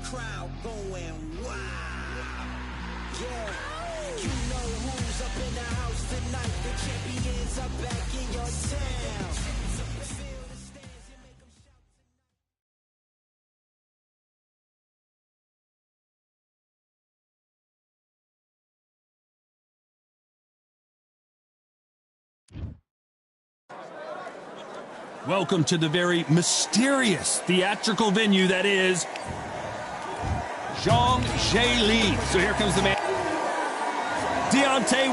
crowd going wild. Yeah, you know who's up in the house tonight. The champions are back in your town. Feel the stands and make them shout tonight. Welcome to the very mysterious theatrical venue that is Zhang Li. So here comes the man. Deontay.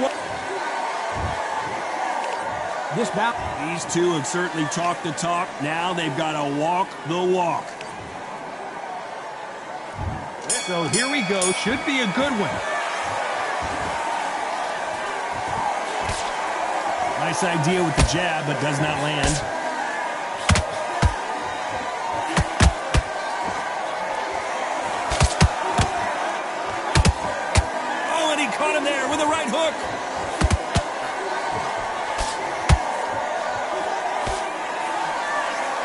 This bout. These two have certainly talked the talk. Now they've got to walk the walk. So here we go. Should be a good one. Nice idea with the jab, but does not land. Caught him there with a right hook.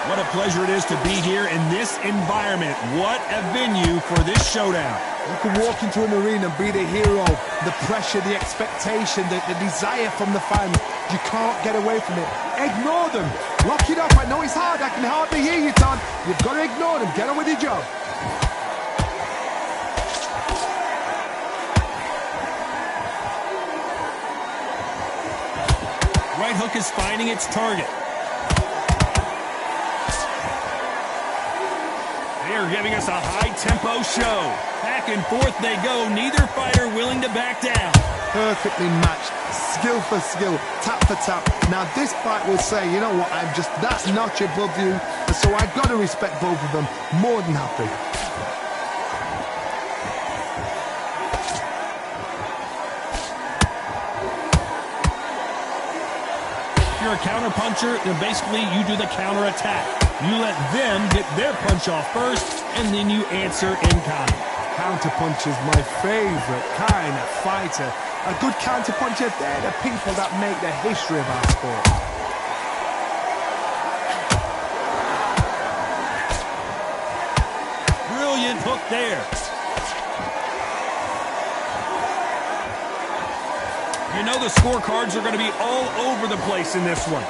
What a pleasure it is to be here in this environment. What a venue for this showdown. You can walk into an arena and be the hero. The pressure, the expectation, the desire from the fans. You can't get away from it. Ignore them. Lock it up. I know it's hard. I can hardly hear you, Todd. You've got to ignore them. Get on with your job. Right hook is finding its target. They are giving us a high-tempo show. Back and forth they go. Neither fighter willing to back down. Perfectly matched. Skill for skill. Tap for tap. Now this fight will say, you know what, I'm just that notch above you. So I've got to respect both of them. More than happy. If you're a counter puncher, then basically you do the counter attack. You let them get their punch off first, and then you answer in kind. Counter puncher's my favorite kind of fighter. A good counter puncher, they're the people that make the history of our sport. Brilliant hook there. You know the scorecards are going to be all over the place in this one.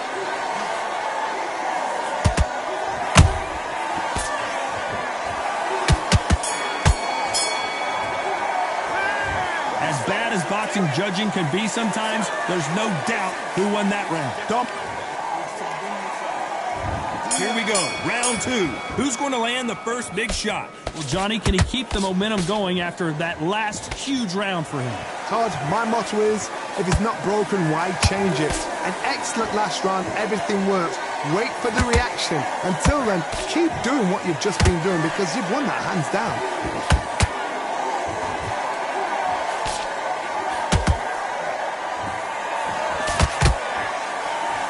As bad as boxing judging can be sometimes, there's no doubt who won that round. Here we go, round two. Who's going to land the first big shot? Well, Johnny, can he keep the momentum going after that last huge round for him? Todd, my motto is, if it's not broken, why change it? An excellent last round, everything works. Wait for the reaction. Until then, keep doing what you've just been doing because you've won that hands down.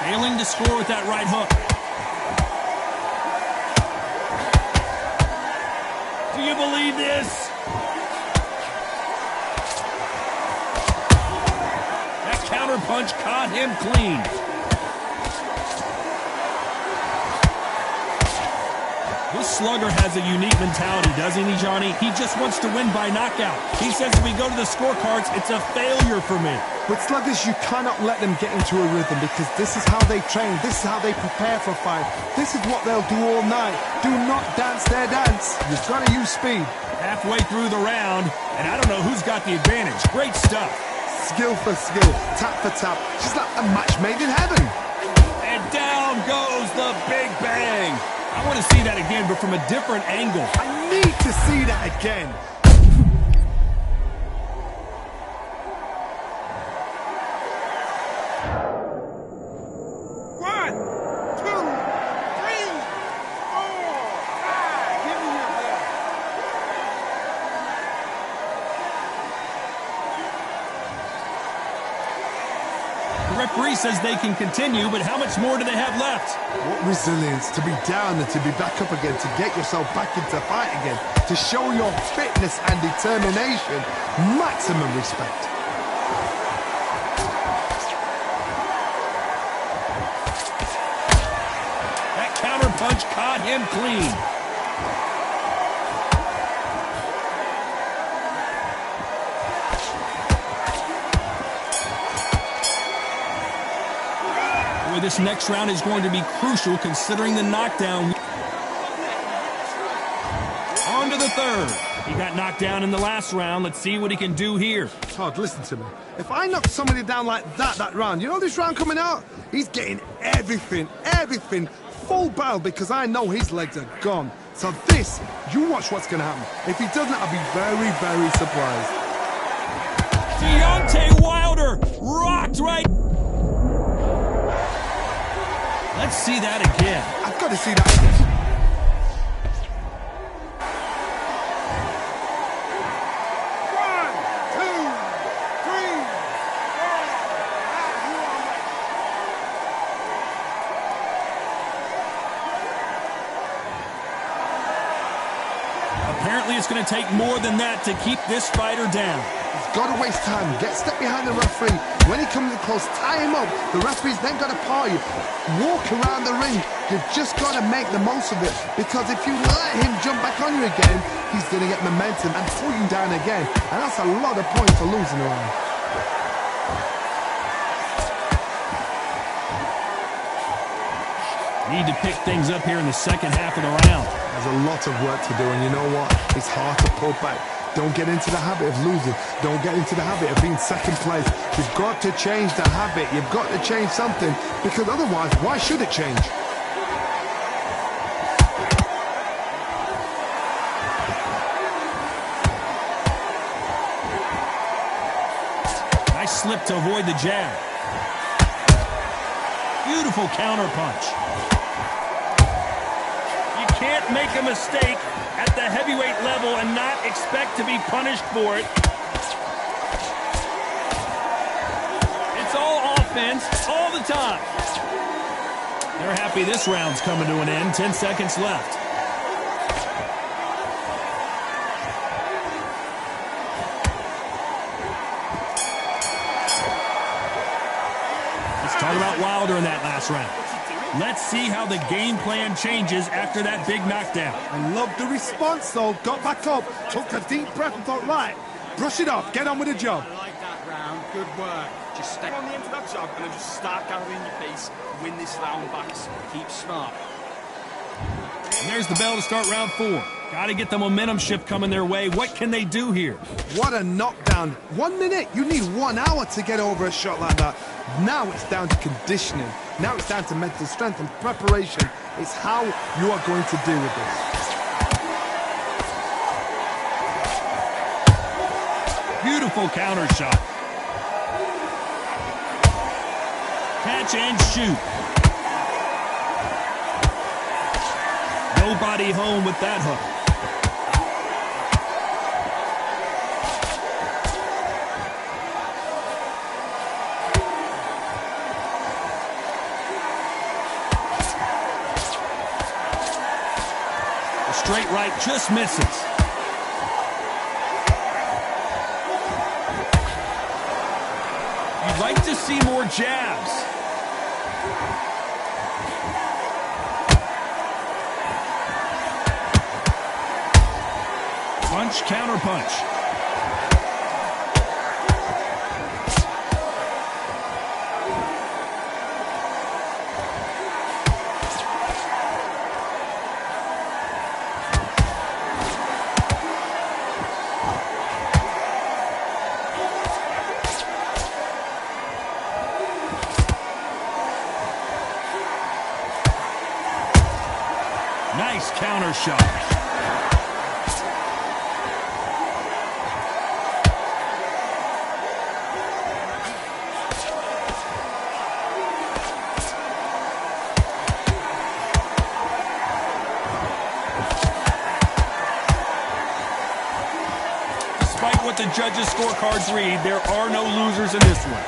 Failing to score with that right hook. Do you believe this? That counter punch caught him clean. This slugger has a unique mentality, doesn't he, Johnny? He just wants to win by knockout. He says if we go to the scorecards, it's a failure for me. With sluggers, you cannot let them get into a rhythm because this is how they train. This is how they prepare for a fight. This is what they'll do all night. Do not dance their dance. You've got to use speed. Halfway through the round, and I don't know who's got the advantage. Great stuff. Skill for skill, tap for tap. Just like a match made in heaven. And down goes the big bang. I want to see that again, but from a different angle. I need to see that again. The referee says they can continue, but how much more do they have left? What resilience to be down and to be back up again, to get yourself back into fight again, to show your fitness and determination. Maximum respect. That counter punch caught him clean. this next round is going to be crucial considering the knockdown. On to the third. He got knocked down in the last round. Let's see what he can do here. Todd, listen to me. If I knock somebody down like that round, you know this round coming out? He's getting everything, full barrel, because I know his legs are gone. So this, you watch what's going to happen. If he doesn't, I'll be very, very surprised. Deontay Wilder rocked right. Let's see that again. I've got to see that again. Apparently it's going to take more than that to keep this fighter down. He's got to waste time. Get step behind the referee. When he comes in close, tie him up. The referee's then got to part you. Walk around the ring. You've just got to make the most of it. Because if you let him jump back on you again, he's going to get momentum and pull you down again. And that's a lot of points for losing around. Need to pick things up here in the second half of the round. There's a lot of work to do, and you know what? It's hard to pull back. Don't get into the habit of losing. Don't get into the habit of being second place. You've got to change the habit. You've got to change something, because otherwise, why should it change? Nice slip to avoid the jab. Beautiful counter punch. Can't make a mistake at the heavyweight level and not expect to be punished for it. It's all offense all the time. They're happy this round's coming to an end. 10 seconds left. Let's talk about Wilder in that last round. Let's see how the game plan changes after that big knockdown. I love the response, though. Got back up, took a deep breath and thought, right, brush it off, get on with the job. I like that round. Good work. Just step on the end of that jab and then just start gathering your pace. Win this round back. Keep smart. And there's the bell to start round 4. Got to get the momentum shift coming their way. What can they do here? What a knockdown. 1 minute. You need 1 hour to get over a shot like that. Now it's down to conditioning. Now it's down to mental strength and preparation. It's how you are going to deal with this. Beautiful counter shot. Catch and shoot. Nobody home with that hook. The straight right just misses. You'd like to see more jabs. Punch, counter punch. Nice counter shot. Despite what the judges' scorecards read, there are no losers in this one.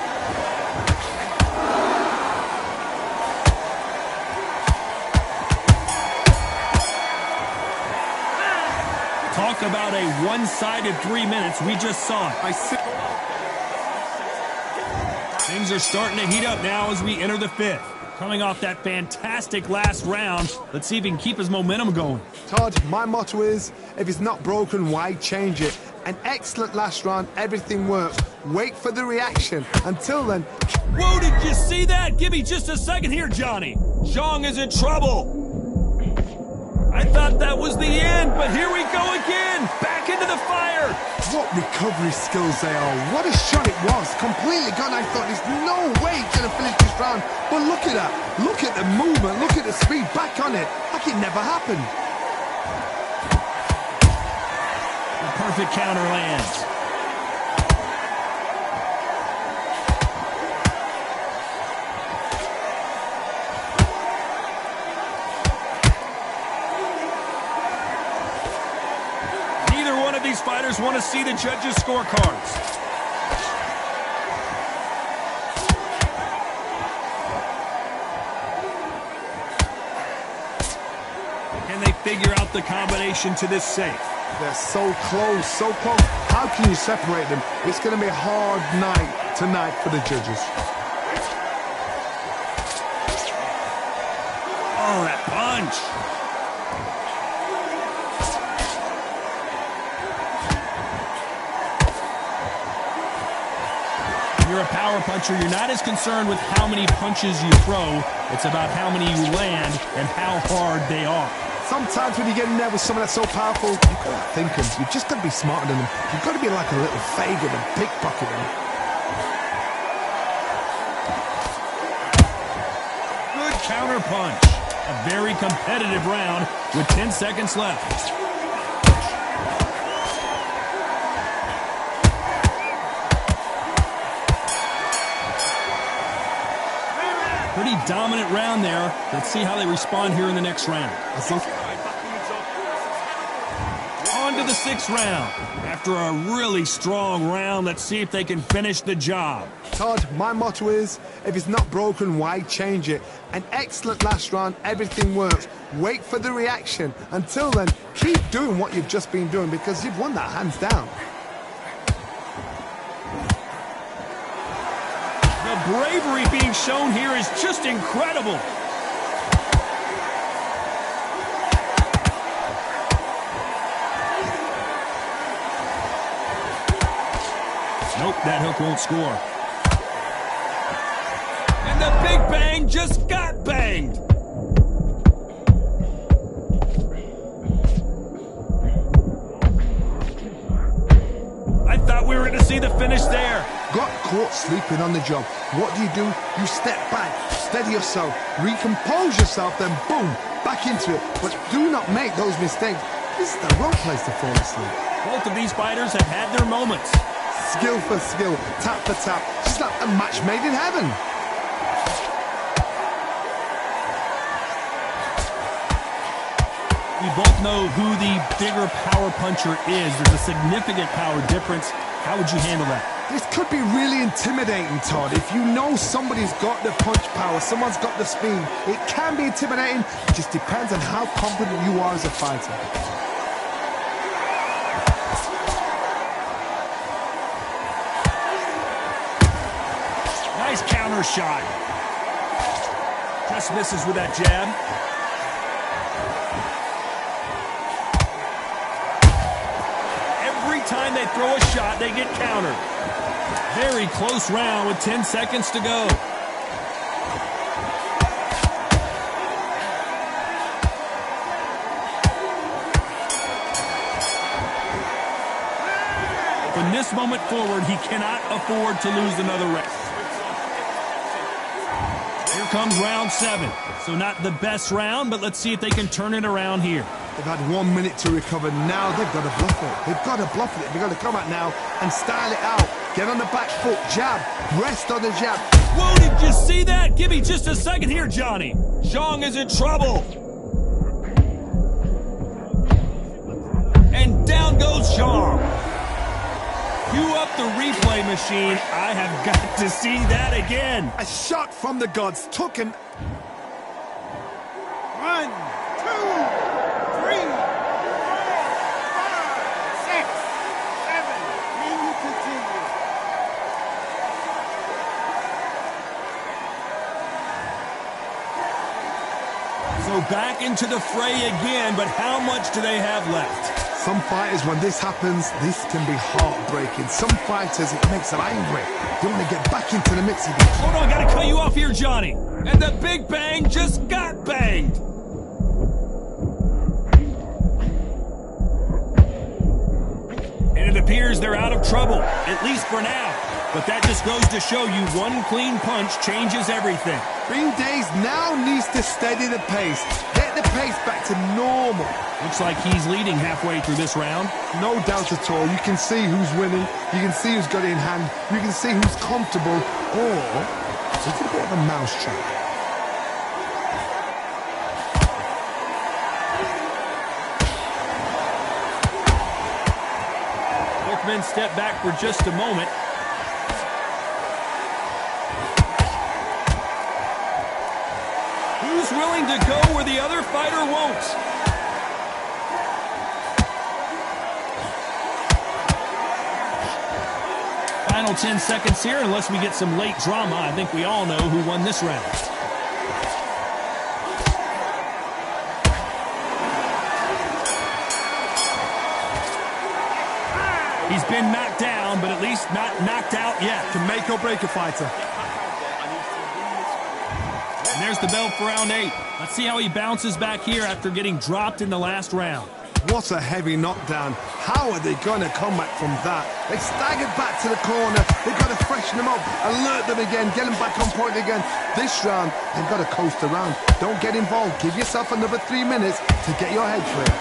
Talk about a one-sided 3 minutes. We just saw it. Things are starting to heat up now as we enter the 5th. Coming off that fantastic last round, let's see if he can keep his momentum going. Todd, my motto is, if it's not broken, why change it? An excellent last round. Everything worked. Wait for the reaction. Until then... Whoa, did you see that? Give me just a second here, Johnny. Zhang is in trouble. I thought that was the end, but here we go again. Back into the fire. What recovery skills they are. What a shot it was. Completely gone. I thought there's no way he's going to finish this round. But look at that. Look at the movement. Look at the speed. Back on it. Like it never happened. The perfect counter lands. These fighters want to see the judges' scorecards. Can they figure out the combination to this safe? They're so close, so close. How can you separate them? It's going to be a hard night tonight for the judges. Oh, that punch. You're a power puncher. You're not as concerned with how many punches you throw. It's about how many you land and how hard they are. Sometimes when you get in there with someone that's so powerful, you've got to think them. You've just got to be smarter than them. You've got to be like a little Fagin and pickpocket them. Good counter punch. A very competitive round with 10 seconds left. Pretty dominant round there. Let's see how they respond here in the next round. On to the 6th round. After a really strong round, let's see if they can finish the job. Todd, my motto is, if it's not broken, why change it? An excellent last round. Everything works. Wait for the reaction. Until then, keep doing what you've just been doing because you've won that hands down. The bravery being shown here is just incredible. Nope, that hook won't score. And the big bang just got banged. I thought we were going to see the finish there. Got caught sleeping on the job. What do? You step back, steady yourself, recompose yourself, then boom, back into it. But do not make those mistakes. This is the wrong place to fall asleep. Both of these fighters have had their moments. Skill for skill, tap for tap, just like a match made in heaven. We both know who the bigger power puncher is. There's a significant power difference. How would you handle that? This could be really intimidating, Todd. If you know somebody's got the punch power, someone's got the speed, it can be intimidating. It just depends on how confident you are as a fighter. Nice counter shot. Just misses with that jab. Every time they throw a shot, they get countered. Very close round with 10 seconds to go. From this moment forward, he cannot afford to lose another round. Here comes round 7. So not the best round, but let's see if they can turn it around here. They've had 1 minute to recover. Now they've got to bluff it. They've got to bluff it. They've got to come out now and style it out. Get on the back foot, jab, rest on the jab. Whoa, did you see that? Give me just a second here, Johnny. Zhang is in trouble. And down goes Zhang. Cue up the replay machine. I have got to see that again. A shot from the gods took him. 1, 2, 3, 4, 5, 6, 7. May you continue. So back into the fray again, but how much do they have left? Some fighters, when this happens, this can be heartbreaking. Some fighters, it makes them angry. They want to get back into the mix. Hold on, gotta cut you off here, Johnny. And the big bang just got banged. And it appears they're out of trouble, at least for now. But that just goes to show you one clean punch changes everything. Green Days now needs to steady the pace. Get the pace back to normal. Looks like he's leading halfway through this round. No doubt at all. You can see who's winning. You can see who's got it in hand. You can see who's comfortable. Or it's a bit of a mousetrap. Both men step back for just a moment. Who's willing to go where the other fighter won't? Final 10 seconds here, unless we get some late drama. I think we all know who won this round. He's been knocked down, but at least not knocked out yet. To make or break a fighter. And there's the bell for round 8. Let's see how he bounces back here after getting dropped in the last round. What a heavy knockdown. How are they going to come back from that? They staggered back to the corner. They've got to freshen them up, alert them again, get them back on point again. This round, they've got to coast around. Don't get involved. Give yourself another 3 minutes to get your head clear.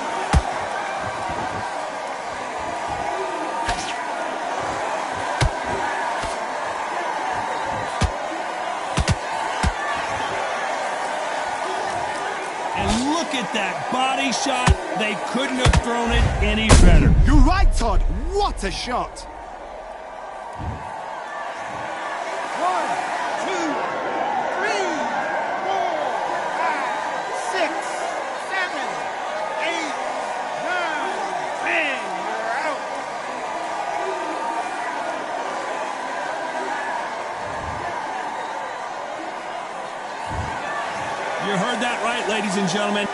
Look at that body shot. They couldn't have thrown it any better. You're right, Todd. What a shot. 1, 2, 3, 4, 5, 6, 7, 8, 9, 10. You're out. You heard that right, ladies and gentlemen.